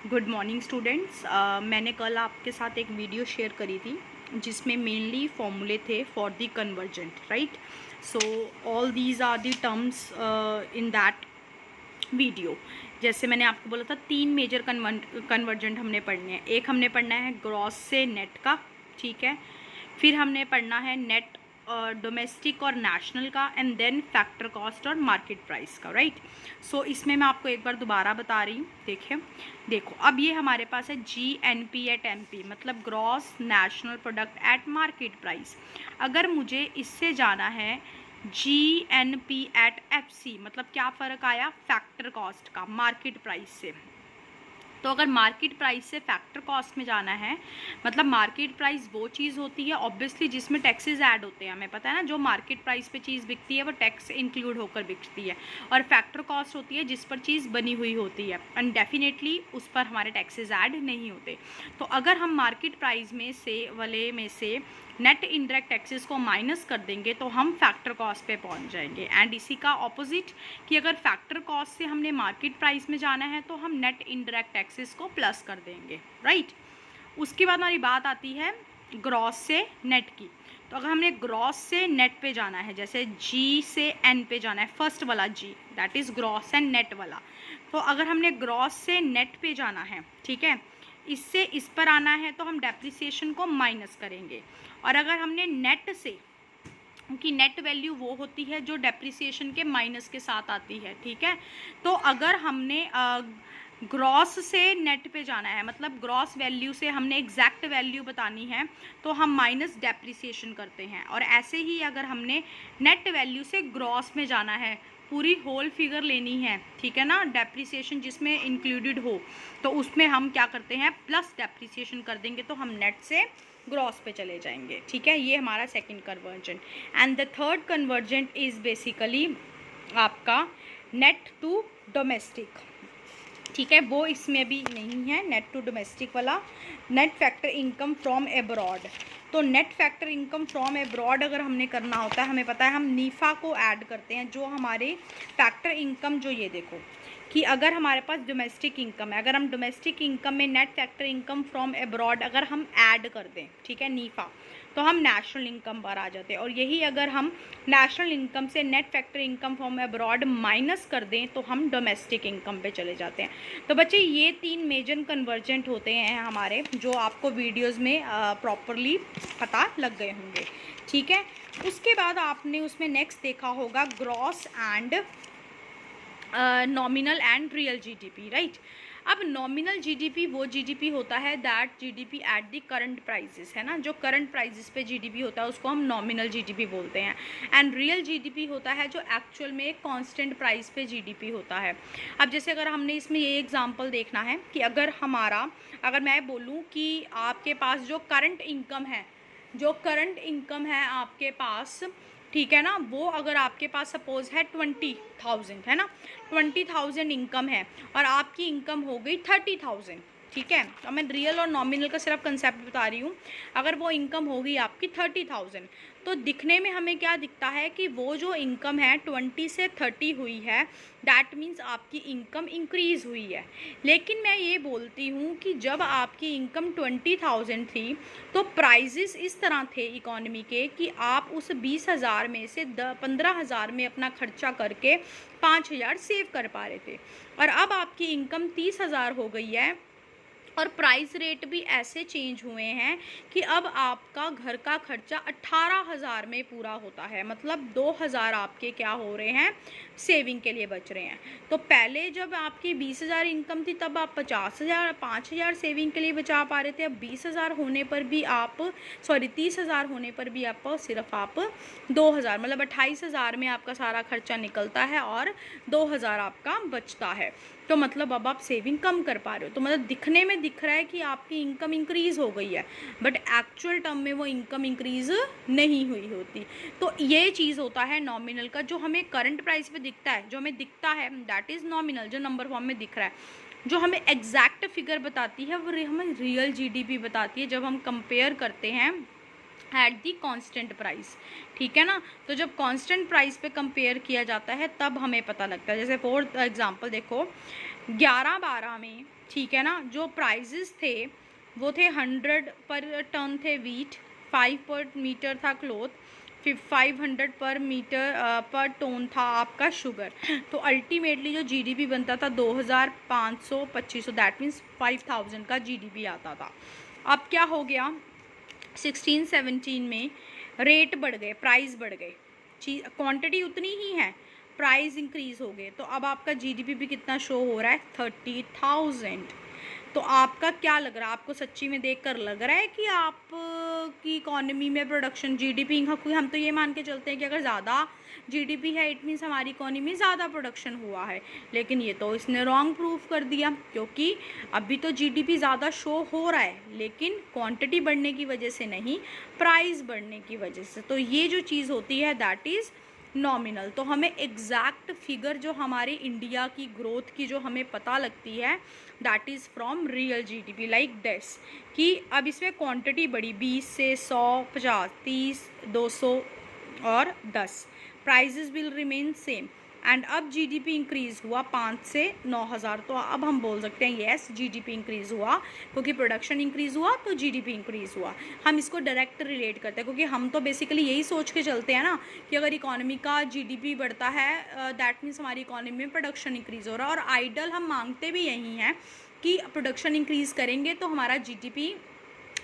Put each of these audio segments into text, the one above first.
Good morning students. मैंने कल आपके साथ एक वीडियो शेयर करी थी जिसमें मेनली फॉर्मूले थे for the convergent, right. So all these are the terms in that video. जैसे मैंने आपको बोला था 3 मेजर कन्वर्जेंट हमने पढ़ने हैं। एक हमने पढ़ना है ग्रॉस से नेट का, ठीक है। फिर हमने पढ़ना है नेट डोमेस्टिक और नेशनल का, एंड देन फैक्टर कॉस्ट और मार्केट प्राइस का, राइट। सो इसमें मैं आपको एक बार दोबारा बता रही हूँ। देखो अब ये हमारे पास है GNP एट MP, मतलब gross national product at market price. अगर मुझे इससे जाना है GNP एट FC, मतलब क्या फ़र्क आया फैक्टर कॉस्ट का मार्केट प्राइस से। तो अगर मार्केट प्राइस से फैक्टर कॉस्ट में जाना है, मतलब मार्केट प्राइस वो चीज़ होती है ऑब्वियसली जिसमें टैक्सेस ऐड होते हैं, हमें पता है ना। जो मार्केट प्राइस पे चीज़ बिकती है वो टैक्स इंक्लूड होकर बिकती है, और फैक्टर कॉस्ट होती है जिस पर चीज़ बनी हुई होती है, एंड डेफिनेटली उस पर हमारे टैक्सेस ऐड नहीं होते। तो अगर हम मार्केट प्राइस में से नेट इनडायरेक्ट टैक्सेस को माइनस कर देंगे तो हम फैक्टर कॉस्ट पे पहुंच जाएंगे। एंड इसी का ऑपोजिट कि अगर फैक्टर कॉस्ट से हमने मार्केट प्राइस में जाना है तो हम नेट इनडायरेक्ट टैक्सेस को प्लस कर देंगे, राइट। उसके बाद हमारी बात आती है ग्रॉस से नेट की। तो अगर हमने ग्रॉस से नेट पे जाना है, जैसे G से N पे जाना है, फर्स्ट वाला G that is gross and net वाला। तो अगर हमने ग्रॉस से नेट पे जाना है, ठीक है, इससे इस पर आना है तो हम डेप्रिसिएशन को माइनस करेंगे। और अगर हमने नेट से, क्योंकि नेट वैल्यू वो होती है जो डेप्रिसिएशन के माइनस के साथ आती है, ठीक है। तो अगर हमने ग्रॉस से नेट पे जाना है, मतलब ग्रॉस वैल्यू से हमने एग्जैक्ट वैल्यू बतानी है तो हम माइनस डेप्रिसिएशन करते हैं। और ऐसे ही अगर हमने नेट वैल्यू से ग्रॉस में जाना है, पूरी होल फिगर लेनी है, ठीक है ना, डेप्रिसिएशन जिसमें इंक्लूडेड हो, तो उसमें हम क्या करते हैं प्लस डेप्रिसिएशन कर देंगे, तो हम नेट से ग्रॉस पे चले जाएंगे, ठीक है। ये हमारा second convergent. And the third convergent is basically आपका नेट टू डोमेस्टिक, ठीक है। वो इसमें भी नहीं है नेट टू डोमेस्टिक वाला। Net factor income from abroad. तो net factor income from abroad अगर हमने करना होता है, हमें पता है हम नीफा को ऐड करते हैं, जो हमारे फैक्टर इनकम, जो ये देखो कि अगर हमारे पास डोमेस्टिक इनकम है, अगर हम डोमेस्टिक इनकम में net factor income from abroad अगर हम ऐड कर दें, ठीक है, नीफा, तो हम नेशनल इनकम पर आ जाते हैं। और यही अगर हम नेशनल इनकम से net factor income from abroad minus कर दें तो हम डोमेस्टिक इनकम पे चले जाते हैं। तो बच्चे ये 3 मेजर कन्वर्जेंट होते हैं हमारे, जो आपको वीडियोस में प्रॉपरली पता लग गए होंगे, ठीक है। उसके बाद आपने उसमें नेक्स्ट देखा होगा gross and nominal and real GDP, right. अब नॉमिनल GDP वो GDP होता है that GDP at the current prices, है ना, जो करंट प्राइजेस पे GDP होता है उसको हम नॉमिनल GDP बोलते हैं। एंड रियल GDP होता है जो एक्चुअल में एक कांस्टेंट प्राइस पे GDP होता है। अब जैसे अगर हमने इसमें ये एग्जांपल देखना है कि अगर मैं बोलूँ कि आपके पास जो करंट इनकम है आपके पास, ठीक है ना, वो अगर आपके पास सपोज है 20,000, है ना, 20,000 इनकम है और आपकी इनकम हो गई 30,000, ठीक है। तो मैं रियल और नॉमिनल का सिर्फ कंसेप्ट बता रही हूँ। अगर वो इनकम होगी आपकी 30,000, तो दिखने में हमें क्या दिखता है कि वो जो इनकम है 20 से 30 हुई है, दैट मीन्स आपकी इनकम इंक्रीज़ हुई है। लेकिन मैं ये बोलती हूँ कि जब आपकी इनकम 20,000 थी तो प्राइजेस इस तरह थे इकोनॉमी के कि आप उस 20,000 में से 15,000 में अपना खर्चा करके 5,000 सेव कर पा रहे थे। और अब आपकी इनकम 30,000 हो गई है और प्राइस रेट भी ऐसे चेंज हुए हैं कि अब आपका घर का खर्चा 18,000 में पूरा होता है, मतलब 2,000 आपके क्या हो रहे हैं सेविंग के लिए बच रहे हैं। तो पहले जब आपकी 20,000 इनकम थी तब आप 5,000 सेविंग के लिए बचा पा रहे थे। अब 20,000 होने पर भी 30,000 होने पर भी सिर्फ आप 2,000, मतलब 28,000 में आपका सारा खर्चा निकलता है और 2,000 आपका बचता है। तो मतलब अब आप सेविंग कम कर पा रहे हो। तो मतलब दिखने में दिख रहा है कि आपकी इनकम इंक्रीज़ हो गई है, बट एक्चुअल टर्म में वो इनकम इंक्रीज़ नहीं हुई होती। तो ये चीज़ होता है नॉमिनल का, जो हमें करंट प्राइस पे दिखता है, जो हमें दिखता है दैट इज़ नॉमिनल, जो नंबर फॉर्म में दिख रहा है। जो हमें एग्जैक्ट फिगर बताती है वो हमें रियल GDP बताती है, जब हम कंपेयर करते हैं एट दी कांस्टेंट प्राइस, ठीक है ना। तो जब कांस्टेंट प्राइस पे कंपेयर किया जाता है तब हमें पता लगता है। जैसे फॉर एग्जांपल देखो 11-12 में ठीक है ना। जो प्राइजेस थे वो थे 100 पर टन थे वीट, 5 पर मीटर था क्लोथ, फिर 500 पर मीटर पर टोन था आपका शुगर। तो अल्टीमेटली जो जीडीपी बनता था 2525, दैट मीन्स 5000 का जीडीपी आता था। अब क्या हो गया, 16-17 में रेट बढ़ गए, प्राइस बढ़ गए, क्वांटिटी उतनी ही है, प्राइस इंक्रीज हो गए, तो अब आपका जीडीपी भी कितना शो हो रहा है, 30,000। तो आपका क्या लग रहा है, आपको सच्ची में देखकर लग रहा है कि आप की इकोनॉमी में प्रोडक्शन जीडीपी, हम तो ये मान के चलते हैं कि अगर ज़्यादा जीडीपी है इट मीन्स हमारी इकोनॉमी में ज़्यादा प्रोडक्शन हुआ है, लेकिन ये तो इसने रॉन्ग प्रूफ कर दिया, क्योंकि अभी तो जीडीपी ज़्यादा शो हो रहा है लेकिन क्वांटिटी बढ़ने की वजह से नहीं, प्राइस बढ़ने की वजह से। तो ये जो चीज़ होती है दैट इज़ नॉमिनल। तो हमें एग्जैक्ट फिगर जो हमारे इंडिया की ग्रोथ की जो हमें पता लगती है that is from real GDP, like this, कि अब इसमें क्वांटिटी बढ़ी 20 से 100, 50, 30, 200 और 10, prices will remain same, and अब जीडीपी इंक्रीज़ हुआ 5 से 9,000। तो अब हम बोल सकते हैं येस जीडीपी इंक्रीज़ हुआ, क्योंकि प्रोडक्शन इंक्रीज़ हुआ तो जीडीपी इंक्रीज़ हुआ। हम इसको डायरेक्ट रिलेट करते हैं, क्योंकि हम तो बेसिकली यही सोच के चलते हैं ना कि अगर इकोनॉमी का जीडीपी बढ़ता है दैट मीन्स हमारी इकोनॉमी में प्रोडक्शन इंक्रीज़ हो रहा है, और आइडल हम मांगते भी यही हैं कि प्रोडक्शन इंक्रीज़ करेंगे तो हमारा जीडीपी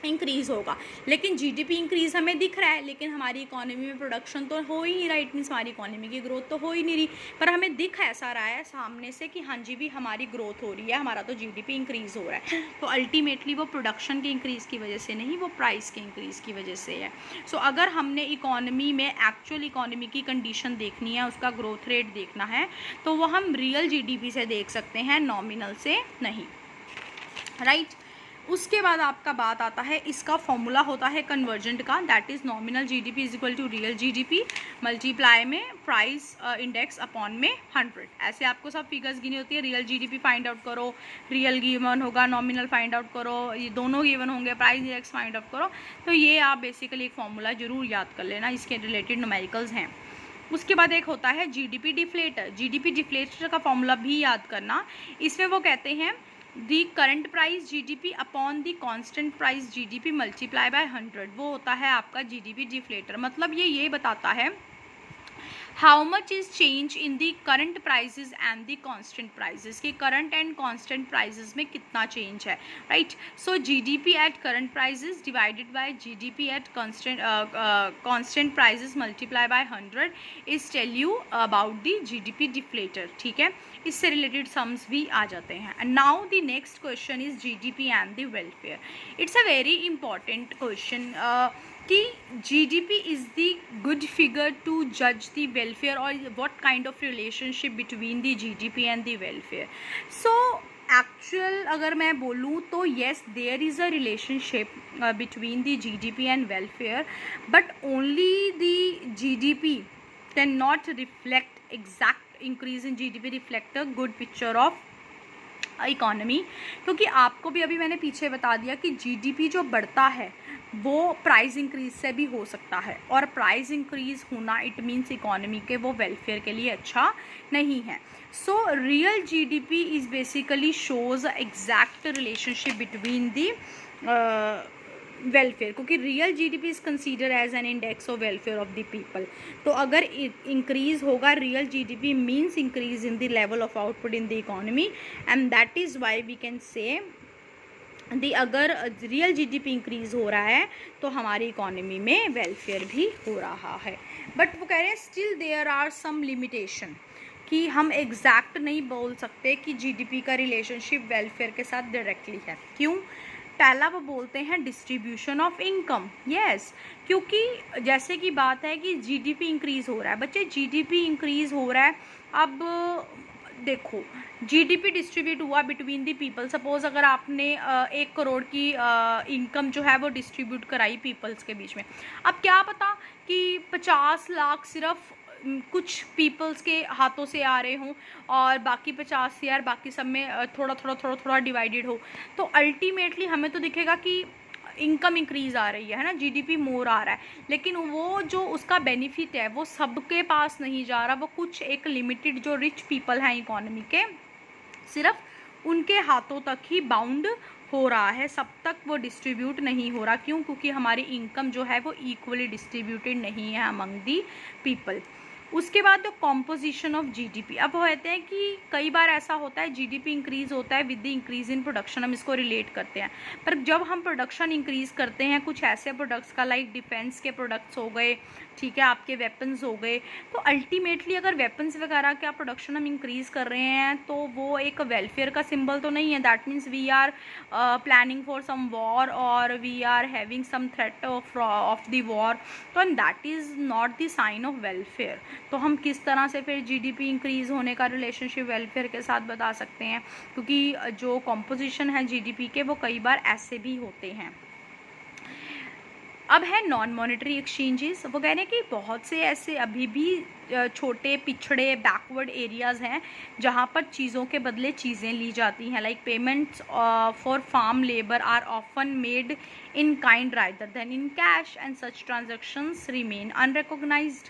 इंक्रीज़ होगा। लेकिन जीडीपी इंक्रीज़ हमें दिख रहा है लेकिन हमारी इकोनॉमी में प्रोडक्शन तो हो ही नहीं रहा, इट मीन्स हमारी इकोनॉमी की ग्रोथ तो हो ही नहीं रही, पर हमें दिख ऐसा रहा है सामने से कि हाँ जी भी हमारी ग्रोथ हो रही है, हमारा तो जीडीपी इंक्रीज़ हो रहा है। तो अल्टीमेटली वो प्रोडक्शन के इंक्रीज़ की वजह से नहीं, वो प्राइस के इंक्रीज़ की वजह से है। सो अगर हमने इकोनॉमी में एक्चुअल इकोनॉमी की कंडीशन देखनी है, उसका ग्रोथ रेट देखना है, तो वो हम रियल जीडीपी से देख सकते हैं, नॉमिनल से नहीं, राइट। उसके बाद आपका बात आता है, इसका फॉर्मूला होता है कन्वर्जेंट का, that is nominal GDP is equal to real GDP multiply में प्राइस इंडेक्स अपॉन में 100। ऐसे आपको सब फिगर्स गिनी होती है, रियल जीडीपी फाइंड आउट करो, रियल गिवन होगा, नॉमिनल फाइंड आउट करो, ये दोनों गिवन होंगे, प्राइस इंडेक्स फाइंड आउट करो। तो ये आप बेसिकली एक फॉर्मूला जरूर याद कर लेना, इसके रिलेटेड न्यूमेरिकल्स हैं। उसके बाद एक होता है जीडीपी डिफ्लेटर, जीडीपी डिफ्लेटर का फॉर्मूला भी याद करना। इसमें वो कहते हैं दी current price GDP upon the constant price GDP multiply by 100, वो होता है आपका जीडीपी डिफ्लेटर। मतलब ये बताता है how much is change in the current prices and the constant prices, कि करंट एंड कांस्टेंट प्राइजेज में कितना चेंज है, right. So GDP at current prices divided by GDP at constant prices multiply by 100 is tell you about the GDP deflator, ठीक है। इससे related sums भी आ जाते हैं। And now the next question is GDP and the welfare. It's a very important question कि GDP is the good figure to जज the welfare, और what kind of relationship between the GDP and the welfare. So actual अगर मैं बोलूँ तो yes there is a relationship between the GDP and welfare, but only the GDP can not reflect exact increase in GDP reflect a good picture of economy, क्योंकि आपको भी अभी मैंने पीछे बता दिया कि जीडीपी जो बढ़ता है वो प्राइस इंक्रीज से भी हो सकता है, और प्राइस इंक्रीज होना इट मीन्स इकोनॉमी के वो वेलफेयर के लिए अच्छा नहीं है। So real GDP is basically shows exact relationship between the welfare, क्योंकि real GDP is consider as an index of welfare of the people. तो अगर इंक्रीज होगा real GDP means increase in the level of output in the economy, and that is why we can say the अगर real GDP increase हो रहा है तो हमारी economy में वेलफेयर भी हो रहा है। बट वो कह रहे हैं still there are some limitation, कि हम एग्जैक्ट नहीं बोल सकते कि जीडीपी का रिलेशनशिप वेलफेयर के साथ डायरेक्टली है। क्यों? पहला वो बोलते हैं डिस्ट्रीब्यूशन ऑफ इनकम, यस, क्योंकि जैसे कि बात है कि जीडीपी इंक्रीज हो रहा है, बच्चे जीडीपी इंक्रीज हो रहा है, अब देखो जीडीपी डिस्ट्रीब्यूट हुआ बिटवीन दी पीपल। सपोज अगर आपने 1 करोड़ की इनकम जो है वो डिस्ट्रीब्यूट कराई पीपल्स के बीच में, अब क्या पता कि 50 लाख सिर्फ कुछ पीपल्स के हाथों से आ रहे हों और बाकी 50 यार बाकी सब में थोड़ा डिवाइडेड हो, तो अल्टीमेटली हमें तो दिखेगा कि इनकम इंक्रीज आ रही है ना, जीडीपी मोर आ रहा है, लेकिन वो जो उसका बेनिफिट है वो सबके पास नहीं जा रहा, वो कुछ एक लिमिटेड जो रिच पीपल हैं इकोनॉमी के सिर्फ उनके हाथों तक ही बाउंड हो रहा है, सब तक वो डिस्ट्रीब्यूट नहीं हो रहा। क्यों? क्योंकि हमारी इनकम जो है वो इक्वली डिस्ट्रीब्यूटेड नहीं है अमंग दी पीपल। उसके बाद द कॉम्पोजिशन ऑफ जीडीपी। अब कहते हैं कि कई बार ऐसा होता है जीडीपी इंक्रीज होता है with the increase in production, हम इसको रिलेट करते हैं। पर जब हम प्रोडक्शन इंक्रीज करते हैं कुछ ऐसे प्रोडक्ट्स का, लाइक डिफेंस के प्रोडक्ट्स हो गए, ठीक है, आपके वेपन्स हो गए, तो अल्टीमेटली अगर वेपन्स वगैरह का प्रोडक्शन हम इंक्रीज कर रहे हैं तो वो एक वेलफेयर का सिंबल तो नहीं है। That means we are planning for some war और we are having some threat of the war, तो that is not the sign of welfare. तो हम किस तरह से फिर जीडीपी इंक्रीज होने का रिलेशनशिप वेलफेयर के साथ बता सकते हैं? क्योंकि जो कॉम्पोजिशन है जीडीपी के वो कई बार ऐसे भी होते हैं। अब है नॉन मॉनेटरी एक्सचेंजेस। वो कह रहे हैं कि बहुत से ऐसे अभी भी छोटे पिछड़े बैकवर्ड एरियाज़ हैं जहाँ पर चीज़ों के बदले चीज़ें ली जाती हैं, like payments for farm labour are often made in kind rather than in cash and such transactions remain unrecognised,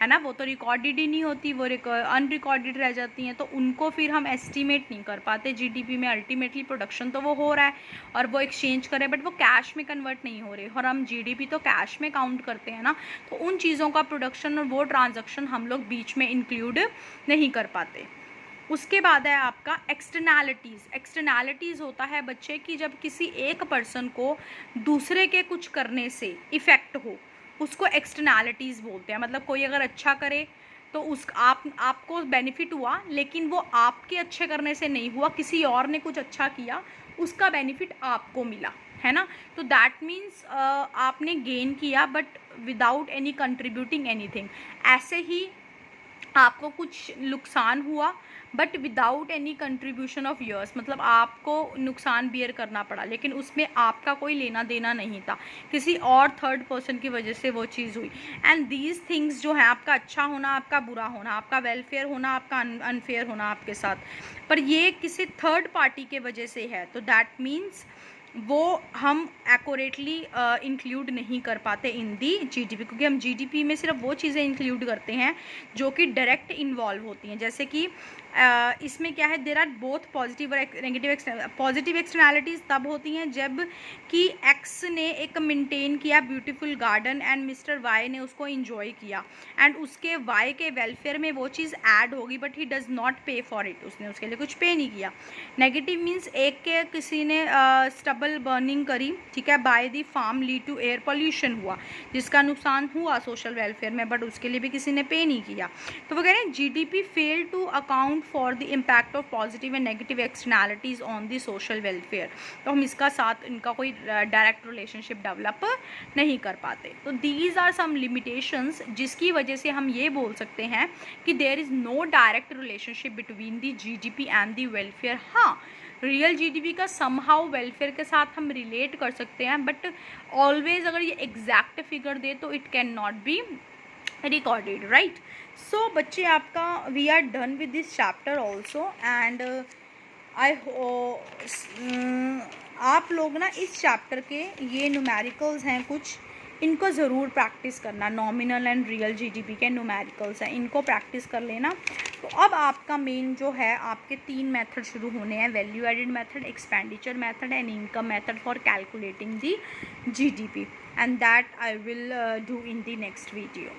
है ना। वो तो रिकॉर्डेड ही नहीं होती, वो अनरिकॉर्डेड रह जाती हैं, तो उनको फिर हम एस्टिमेट नहीं कर पाते जीडीपी में। अल्टीमेटली प्रोडक्शन तो वो हो रहा है और वो एक्सचेंज कर रहे हैं, बट वो कैश में कन्वर्ट नहीं हो रहे, और हम जीडीपी तो कैश में काउंट करते हैं ना, तो उन चीज़ों का प्रोडक्शन और वो ट्रांजैक्शन हम लोग बीच में इंक्लूड नहीं कर पाते। उसके बाद है आपका एक्सटर्नैलिटीज़। एक्सटर्नैलिटीज़ होता है बच्चे कि जब किसी एक पर्सन को दूसरे के कुछ करने से इफ़ेक्ट हो, उसको एक्सटर्नैलिटीज़ बोलते हैं। मतलब कोई अगर अच्छा करे तो उस आपको बेनिफिट हुआ, लेकिन वो आपके अच्छे करने से नहीं हुआ, किसी और ने कुछ अच्छा किया, उसका बेनिफिट आपको मिला, है ना। तो दैट मीन्स आपने गेन किया but without any contributing anything. ऐसे ही आपको कुछ नुकसान हुआ but without any contribution of yours, मतलब आपको नुकसान बियर करना पड़ा लेकिन उसमें आपका कोई लेना देना नहीं था, किसी और थर्ड पर्सन की वजह से वो चीज़ हुई। एंड दीज थिंग्स जो है, आपका अच्छा होना, आपका बुरा होना, आपका वेलफेयर होना, आपका अनफेयर होना आपके साथ, पर ये किसी थर्ड पार्टी के वजह से है, तो दैट मीन्स वो हम एक्यूरेटली इंक्लूड नहीं कर पाते इन दी जीडीपी, क्योंकि हम जीडीपी में सिर्फ वो चीज़ें इंक्लूड करते हैं जो कि डायरेक्ट इन्वॉल्व होती हैं। जैसे कि इसमें क्या है, देर आर बोथ पॉजिटिव और नेगेटिव। पॉजिटिव एक्सटर्नैलिटीज़ तब होती हैं जब कि एक्स ने एक मेंटेन किया beautiful garden and mister Y ने उसको इंजॉय किया, एंड उसके वाई के वेलफेयर में वो चीज़ ऐड होगी बट ही डज़ नॉट पे फॉर इट, उसने उसके लिए कुछ पे नहीं किया। नेगेटिव मीन्स एक के किसी ने स्टबल बर्निंग करी, ठीक है, by the farm lead to air pollution हुआ, जिसका नुकसान हुआ सोशल वेलफेयर में, बट उसके लिए भी किसी ने पे नहीं किया। तो वो कह रहे हैं GDP fail to account for the impact of positive and negative externalities on the social welfare. तो हम इसका साथ इनका कोई डायरेक्ट रिलेशनशिप डेवलप नहीं कर पाते। तो दीज आर सम लिमिटेशंस जिसकी वजह से हम ये बोल सकते हैं कि there is no direct relationship between the GDP and the welfare. हाँ, रियल जीडीपी का समहाउ वेलफेयर के साथ हम रिलेट कर सकते हैं, बट ऑलवेज अगर ये एग्जैक्ट फिगर दे तो it can not be recorded, right. So बच्चे, आपका we are done with this chapter also, and I आप लोग ना इस चैप्टर के ये न्यूमेरिकल्स हैं कुछ, इनको ज़रूर प्रैक्टिस करना। नॉमिनल एंड रियल जीडीपी के न्यूमेरिकल्स हैं, इनको प्रैक्टिस कर लेना। तो अब आपका मेन जो है, आपके 3 मेथड शुरू होने हैं, value added method, expenditure method and income method for calculating the GDP, and that I will do in the next video.